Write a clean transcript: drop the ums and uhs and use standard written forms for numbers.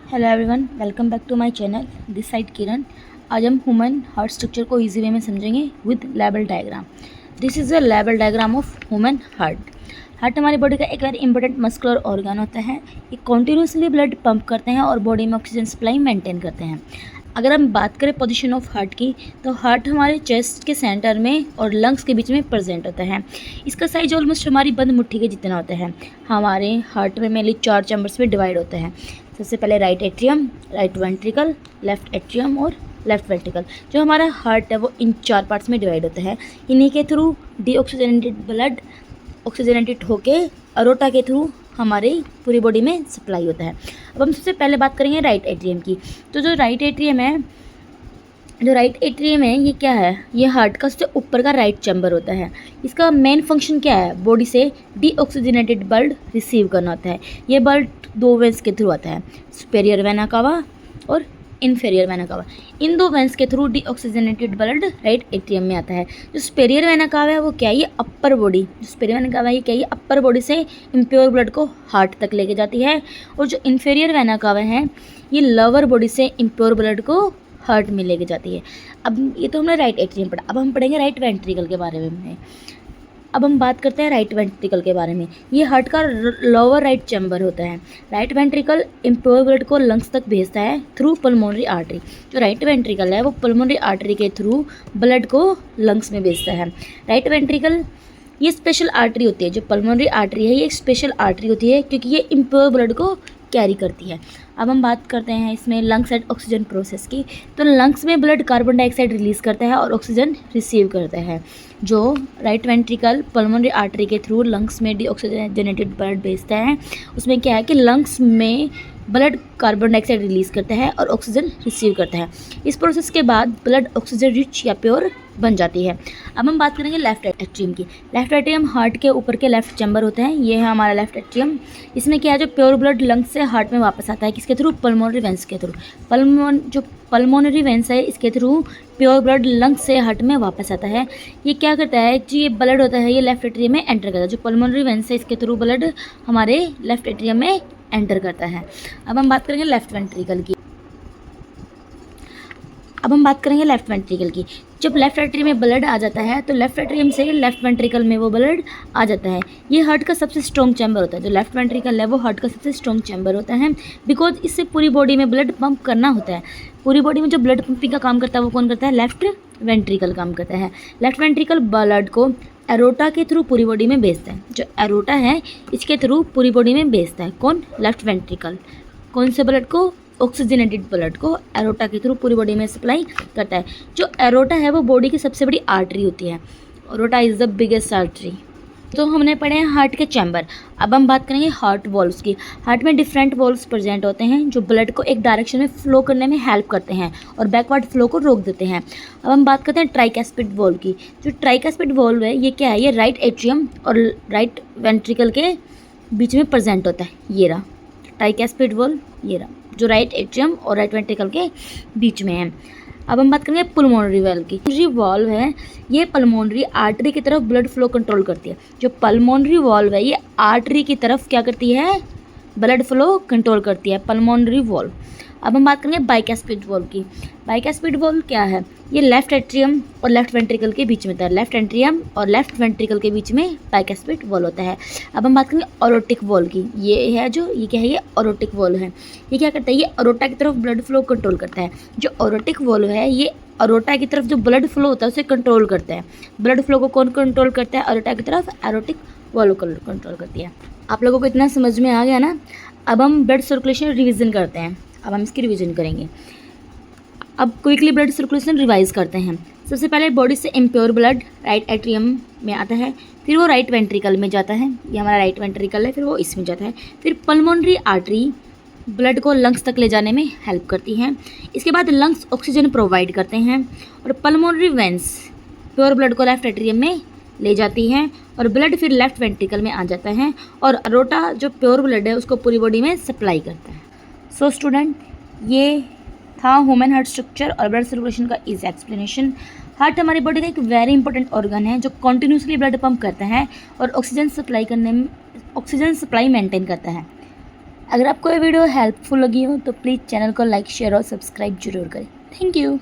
Hello everyone, welcome back to my channel. This side किरण। आज हम human heart structure को easy way में समझेंगे with level diagram. This is a level diagram of human heart. Heart हमारी body का एक very important muscular organ होता है। ये कॉन्टिन्यूसली ब्लड पंप करते हैं और बॉडी में ऑक्सीजन सप्लाई मेंटेन करते हैं। अगर हम बात करें पोजीशन ऑफ हार्ट की, तो हार्ट हमारे चेस्ट के सेंटर में और लंग्स के बीच में प्रेजेंट होता है। इसका साइज ऑलमोस्ट हमारी बंद मुट्ठी के जितना होता है। हमारे हार्ट में मेनली 4 चैम्बर्स में डिवाइड होता है। सबसे पहले right atrium, right ventricle, left atrium और लेफ्ट वेंट्रिकल। जो हमारा हार्ट है वो इन 4 पार्ट्स में डिवाइड होता है। इन्हीं के थ्रू डीऑक्सीजनेटेड ब्लड ऑक्सीजनेटेड होके अरोटा के थ्रू हमारी पूरी बॉडी में सप्लाई होता है। अब हम सबसे पहले बात करेंगे राइट एट्रियम की। तो जो राइट एट्रियम है ये क्या है? ये हार्ट का सबसे ऊपर का राइट चैम्बर होता है। इसका मेन फंक्शन क्या है? बॉडी से डीऑक्सीजनेटेड ब्लड रिसीव करना होता है। ये ब्लड 2 वेंस के थ्रू आता है, सुपेरियर वेना कावा और इन्फेरियर वेना कावा। इन 2 वेंस के through deoxygenated blood right atrium में आता है। जो सुपेरियर वेना कावा है वो क्या है? ये अपर बॉडी, जो सुपेरियर वेना कावा है ये क्या है? ये अपर बॉडी से इम्प्योर ब्लड को हार्ट तक लेके जाती है। और जो इन्फेरियर वेना कावा है ये लोअर बॉडी से इम्प्योर ब्लड को हार्ट में लेके जाती है। अब ये तो हमने राइट एट्रियम पढ़ा। अब हम पढ़ेंगे राइट वेंट्रिकल के बारे में। अब हम बात करते हैं राइट वेंट्रिकल के बारे में। ये हार्ट का लोअर राइट चैम्बर होता है। राइट वेंट्रिकल इम्प्योर ब्लड को लंग्स तक भेजता है थ्रू पल्मोनरी आर्टरी। जो राइट वेंट्रिकल है वो पल्मोनरी आर्टरी के थ्रू ब्लड को लंग्स में भेजता है। राइट वेंट्रिकल ये स्पेशल आर्टरी होती है। जो पल्मोनरी आर्टरी है ये एक स्पेशल आर्टरी होती है क्योंकि ये इम्प्योर ब्लड को कैरी करती है। अब हम बात करते हैं इसमें लंग्स एंड ऑक्सीजन प्रोसेस की। तो लंग्स में ब्लड कार्बन डाइऑक्साइड रिलीज़ करता है और ऑक्सीजन रिसीव करता है। जो राइट वेंट्रिकल पल्मोनरी आर्टरी के थ्रू लंग्स में डीऑक्सीजनेटेड ब्लड भेजता है, उसमें क्या है कि लंग्स में ब्लड कार्बन डाइऑक्साइड रिलीज़ करता है और ऑक्सीजन रिसीव करता है। इस प्रोसेस के बाद ब्लड ऑक्सीजन रिच या प्योर बन जाती है। अब हम बात करेंगे लेफ्ट एट्रियम की। लेफ्ट एट्रियम हार्ट के ऊपर के लेफ्ट चैम्बर होते हैं। ये है हमारा लेफ्ट एट्रियम। इसमें क्या है? जो प्योर ब्लड लंग्स से हार्ट में वापस आता है। किसके थ्रू? पल्मोनरी वेंस के थ्रू। जो पल्मोनरी वेंस है इसके थ्रू प्योर ब्लड लंग्स से हार्ट में वापस आता है। ये क्या करता है? जो ये ब्लड होता है ये लेफ्ट एट्रियम में एंटर करता है। जो पल्मोनरी वेंस है इसके थ्रू ब्लड हमारे लेफ्ट एट्रियम में एंटर करता है। अब हम बात करेंगे लेफ्ट वेंट्रिकल की। जब लेफ्ट एट्रियम में ब्लड आ जाता है तो लेफ्ट एट्रियम से लेफ्ट वेंट्रिकल में वो ब्लड आ जाता है। ये हार्ट का सबसे स्ट्रॉन्ग चैम्बर होता है। जो लेफ्ट वेंट्रिकल है वो हार्ट का सबसे स्ट्रॉन्ग चैम्बर होता है बिकॉज इससे पूरी बॉडी में ब्लड पंप करना होता है। पूरी बॉडी में जो ब्लड पंपिंग का काम करता है वो कौन करता है? लेफ्ट वेंट्रिकल काम करता है। लेफ्ट वेंट्रिकल ब्लड को एरोटा के थ्रू पूरी बॉडी में भेजता है। जो एरोटा है इसके थ्रू पूरी बॉडी में भेजता है। कौन? Left ventricle. कौन से ब्लड को? ऑक्सीजनेटेड ब्लड को एरोटा के थ्रू पूरी बॉडी में सप्लाई करता है। जो एरोटा है वो बॉडी की सबसे बड़ी आर्टरी होती है। Aorta is the biggest artery. तो हमने पढ़े हैं हार्ट के चैम्बर। अब हम बात करेंगे हार्ट वॉल्व्स की। हार्ट में डिफरेंट वॉल्व्स प्रेजेंट होते हैं जो ब्लड को एक डायरेक्शन में फ्लो करने में हेल्प करते हैं और बैकवर्ड फ्लो को रोक देते हैं। अब हम बात करते हैं ट्राइकैस्पिड वॉल्व की। जो ट्राइकैस्पिड वॉल्व है ये क्या है? ये राइट एट्रियम और राइट वेंट्रिकल के बीच में प्रेजेंट होता है। ये रहा ट्राइकैस्पिड वॉल्व, ये रहा जो राइट एट्रियम और राइट वेंट्रिकल के बीच में है। अब हम बात करेंगे पल्मोनरी वॉल्व की। जो वॉल्व है ये पल्मोनरी आर्टरी की तरफ ब्लड फ्लो कंट्रोल करती है। जो पल्मोनरी वॉल्व है ये आर्टरी की तरफ क्या करती है? ब्लड फ्लो कंट्रोल करती है, पल्मोनरी वॉल्व। अब हम बात करेंगे बाइकैस्पिड वॉल्व की। बाइकैस्पिड वॉल्व क्या है? ये लेफ्ट एट्रियम और लेफ्ट वेंट्रिकल के बीच में होता है। लेफ्ट एट्रियम और लेफ्ट वेंट्रिकल के बीच में बाइकैस्पिड वॉल्व होता है। अब हम बात करेंगे ऑरोटिक वॉल्व की। ये क्या है? ये ऑरोटिक वॉल्व है। ये क्या करता है? ये अरोटा की तरफ ब्लड फ्लो कंट्रोल करता है। जो ऑरोटिक वॉल्व है ये अरोटा की तरफ जो ब्लड फ्लो होता है उसे कंट्रोल करता है। ब्लड फ्लो को कौन कंट्रोल करता है? अरोटा की तरफ एरोटिक वॉल्व कंट्रोल करती है। आप लोगों को इतना समझ में आ गया ना? अब हम ब्लड सर्कुलेशन रिवीजन करते हैं। अब हम इसकी रिवीजन करेंगे। अब क्विकली ब्लड सर्कुलेशन रिवाइज करते हैं। सबसे पहले बॉडी से इम्प्योर ब्लड राइट एट्रियम में आता है, फिर वो राइट वेंट्रिकल में जाता है। ये हमारा राइट वेंट्रिकल है, फिर वो इसमें जाता है। फिर पल्मोनरी आर्टरी ब्लड को लंग्स तक ले जाने में हेल्प करती हैं। इसके बाद लंग्स ऑक्सीजन प्रोवाइड करते हैं और पल्मोनरी वेंस प्योर ब्लड को लेफ्ट एट्रियम में ले जाती हैं और ब्लड फिर लेफ्ट वेंट्रिकल में आ जाता है और अरोटा जो प्योर ब्लड है उसको पूरी बॉडी में सप्लाई करता है। सो स्टूडेंट, ये था ह्यूमन हार्ट स्ट्रक्चर और ब्लड सर्कुलेशन का इज एक्सप्लेनेशन। हार्ट हमारी बॉडी का एक वेरी इंपॉर्टेंट ऑर्गन है जो कॉन्टिन्यूसली ब्लड पंप करता है और ऑक्सीजन सप्लाई मेंटेन करता है। अगर आपको ये वीडियो हेल्पफुल लगी हो तो प्लीज़ चैनल को लाइक शेयर और सब्सक्राइब जरूर करें। Thank you.